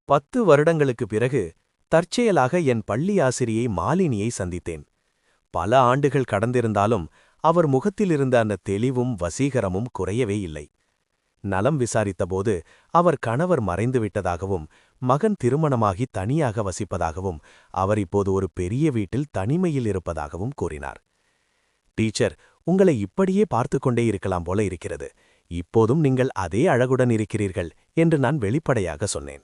10 வருடங்களுக்குப் பிறகு தற்செயலாக என் பள்ளி ஆசிரியை மாலினியை சந்தித்தேன். பல ஆண்டுகள் கடந்திருந்தாலும் அவர் முகத்திலிருந்த அந்த தெளிவும் வசீகரமும் குறையவே இல்லை. நலம் விசாரித்தபோது அவர் கணவர் மறைந்துவிட்டதாகவும் மகன் திருமணமாகி தனியாக வசிப்பதாகவும் அவர் இப்போது ஒரு பெரிய வீட்டில் தனிமையில் இருப்பதாகவும் கூறினார். டீச்சர், உங்களை இப்படியே பார்த்து கொண்டே இருக்கலாம் போல இருக்கிறது. இப்போதும் நீங்கள் அதே அழகுடன் இருக்கிறீர்கள் என்று நான் வெளிப்படையாக சொன்னேன்.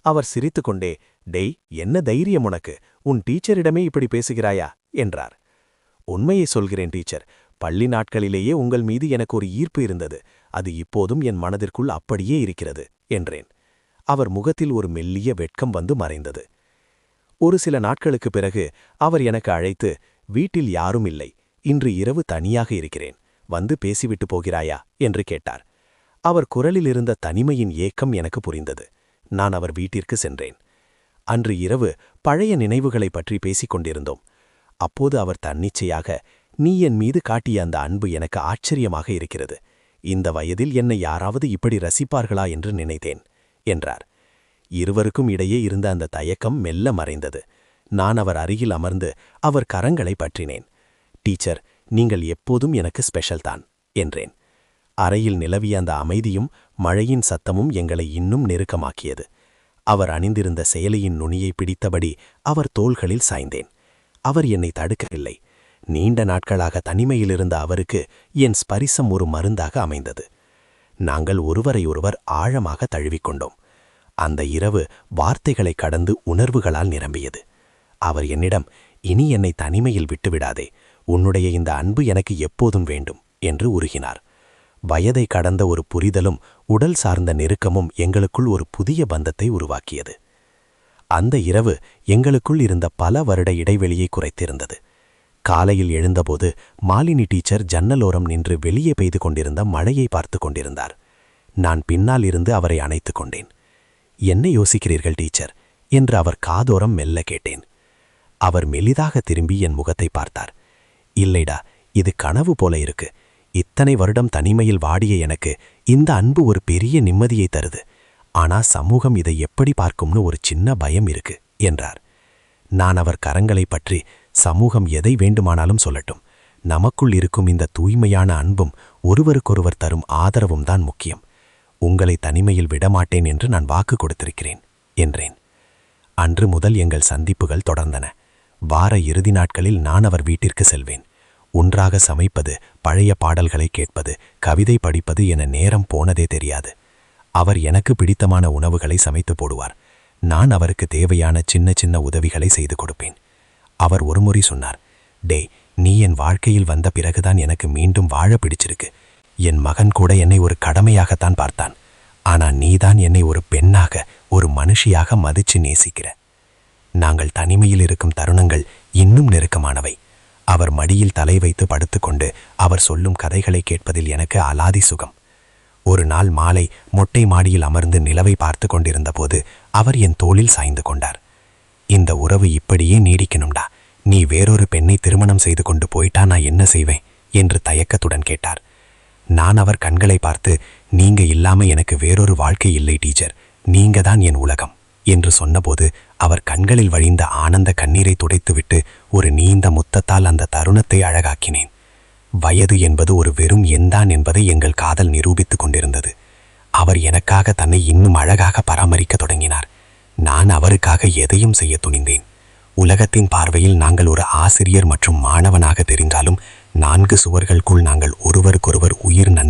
அவர் சிரித்துக்கொண்டே, டேய், என்ன தைரியம் உனக்கு? உன் டீச்சரிடமே இப்படி பேசுகிறாயா என்றார். உண்மையை சொல்கிறேன் டீச்சர். பள்ளி நாட்களிலேயே உங்கள் மீது எனக்கு ஒரு ஈர்ப்பு இருந்தது. அது இப்போதும் என் மனதிற்குள் அப்படியே இருக்கிறது என்றேன். அவர் முகத்தில் ஒரு மெல்லிய வெட்கம் வந்து மறைந்தது. ஒரு சில நாட்களுக்குப் பிறகு அவர் எனக்கு அழைத்து, வீட்டில் யாரும் இல்லை, இன்று இரவு தனியாக இருக்கிறேன், வந்து பேசிவிட்டு போகிறாயா என்று கேட்டார். அவர் குரலில் இருந்த தனிமையின் ஏக்கம் எனக்கு புரிந்தது. நான் அவர் வீட்டிற்கு சென்றேன். அன்று இரவு பழைய நினைவுகளை பற்றி பேசிக் கொண்டிருந்தோம். அப்போது அவர் தன்னிச்சையாக, நீ என் மீது காட்டிய அந்த அன்பு எனக்கு ஆச்சரியமாக இருக்கிறது. இந்த வயதில் என்னை யாராவது இப்படி ரசிப்பார்களா என்று நினைத்தேன் என்றார். இருவருக்கும் இடையே இருந்த அந்த தயக்கம் மெல்ல மறைந்தது. நான் அவர் அருகில் அமர்ந்து அவர் கரங்களை பற்றினேன். டீச்சர், நீங்கள் எப்போதும் எனக்கு ஸ்பெஷல் தான் என்றேன். அறையில் நிலவிய அந்த அமைதியும் மழையின் சத்தமும் எங்களை இன்னும் நெருக்கமாக்கியது. அவர் அணிந்திருந்த சேலையின் நுனியை பிடித்தபடி அவர் தோள்களில் சாய்ந்தேன். அவர் என்னை தடுக்கவில்லை. நீண்ட நாட்களாக தனிமையிலிருந்த அவருக்கு என் ஸ்பரிசம் ஒரு மருந்தாக அமைந்தது. நாங்கள் ஒருவரை ஒருவர் ஆழமாக தழுவிக்கொண்டோம். அந்த இரவு வார்த்தைகளை கடந்து உணர்வுகளால் நிரம்பியது. அவர் என்னிடம், இனி என்னை தனிமையில் விட்டுவிடாதே, உன்னுடைய இந்த அன்பு எனக்கு எப்போதும் வேண்டும் என்று உருகினார். வயதை கடந்த ஒரு புரிதலும் உடல் சார்ந்த நெருக்கமும் எங்களுக்குள் ஒரு புதிய பந்தத்தை உருவாக்கியது. அந்த இரவு எங்களுக்குள் இருந்த பல வருட இடைவெளியை குறைத்திருந்தது. காலையில் எழுந்தபோது மாலினி டீச்சர் ஜன்னலோரம் நின்று வெளியே பெய்து கொண்டிருந்த மழையை பார்த்து கொண்டிருந்தார். நான் பின்னால் இருந்து அவரை அணைத்துக் கொண்டேன். என்ன யோசிக்கிறீர்கள் டீச்சர் என்று அவர் காதோரம் மெல்ல கேட்டேன். அவர் மெலிதாக திரும்பி என் முகத்தை பார்த்தார். இல்லைடா, இது கனவு போல இருக்கு. இத்தனை வருடம் தனிமையில் வாடிய எனக்கு இந்த அன்பு ஒரு பெரிய நிம்மதியை தருது. ஆனா சமூகம் இதை எப்படி பார்க்கும்னு ஒரு சின்ன பயம் இருக்கு என்றார். நான் அவர் கரங்களை பற்றி, சமூகம் எதை வேண்டுமானாலும் சொல்லட்டும், நமக்குள் இருக்கும் இந்த தூய்மையான அன்பும் ஒருவருக்கொருவர் தரும் ஆதரவும் தான் முக்கியம். உங்களை தனிமையில் விடமாட்டேன் என்று நான் வாக்கு கொடுத்திருக்கிறேன் என்றேன். அன்று முதல் எங்கள் சந்திப்புகள் தொடர்ந்தன. வார இறுதி நாட்களில் நான் அவர் வீட்டிற்கு செல்வேன். ஒன்றாக சமைப்பது, பழைய பாடல்களை கேட்பது, கவிதை படிப்பது என நேரம் போனதே தெரியாது. அவர் எனக்கு பிடித்தமான உணவுகளை சமைத்து போடுவார். நான் அவருக்கு தேவையான சின்ன சின்ன உதவிகளை செய்து கொடுப்பேன். அவர் ஒருமுறை சொன்னார், டே, நீ என் வாழ்க்கையில் வந்த பிறகுதான் எனக்கு மீண்டும் வாழ பிடிச்சிருக்கு. என் மகன் கூட என்னை ஒரு கடமையாகத்தான் பார்த்தான். ஆனா நீதான் என்னை ஒரு பெண்ணாக, ஒரு மனுஷியாக மதிச்சு நேசிக்கிற. நாங்கள் தனிமையில் இருக்கும் தருணங்கள் இன்னும் நெருக்கமானவை. அவர் மடியில் தலை வைத்து படுத்துக்கொண்டு அவர் சொல்லும் கதைகளை கேட்பதில் எனக்கு அலாதி சுகம். ஒரு நாள் மாலை மொட்டை மாடியில் அமர்ந்து நிலவை பார்த்து கொண்டிருந்த போது அவர் என் தோளில் சாய்ந்து கொண்டார். இந்த உறவு இப்படியே நீடிக்கணும்டா, நீ வேறொரு பெண்ணை திருமணம் செய்து கொண்டு போயிட்டா நான் என்ன செய்வேன் என்று தயக்கத்துடன் கேட்டார். நான் அவர் கண்களை பார்த்து, நீங்க இல்லாம எனக்கு வேறொரு வாழ்க்கை இல்லை டீச்சர், நீங்க தான் என் உலகம் என்று சொன்னபோது அவர் கண்களில் வழிந்த ஆனந்த கண்ணீரை துடைத்துவிட்டு ஒரு நீண்ட முத்தத்தால் அந்த தருணத்தை அழகாக்கினேன். வயது என்பது ஒரு வெறும் எண்தான் என்பதை எங்கள் காதல் நிரூபித்துக் கொண்டிருந்தது. அவர் எனக்காக தன்னை இன்னும் அழகாக பராமரிக்க தொடங்கினார். நான் அவருக்காக எதையும் செய்ய துணிந்தேன். உலகத்தின் பார்வையில் நாங்கள் ஒரு ஆசிரியர் மற்றும் மாணவனாக தெரிந்தாலும் 4 சுவர்களுக்குள் நாங்கள் ஒருவருக்கொருவர் உயிர் நண்பர்கள்.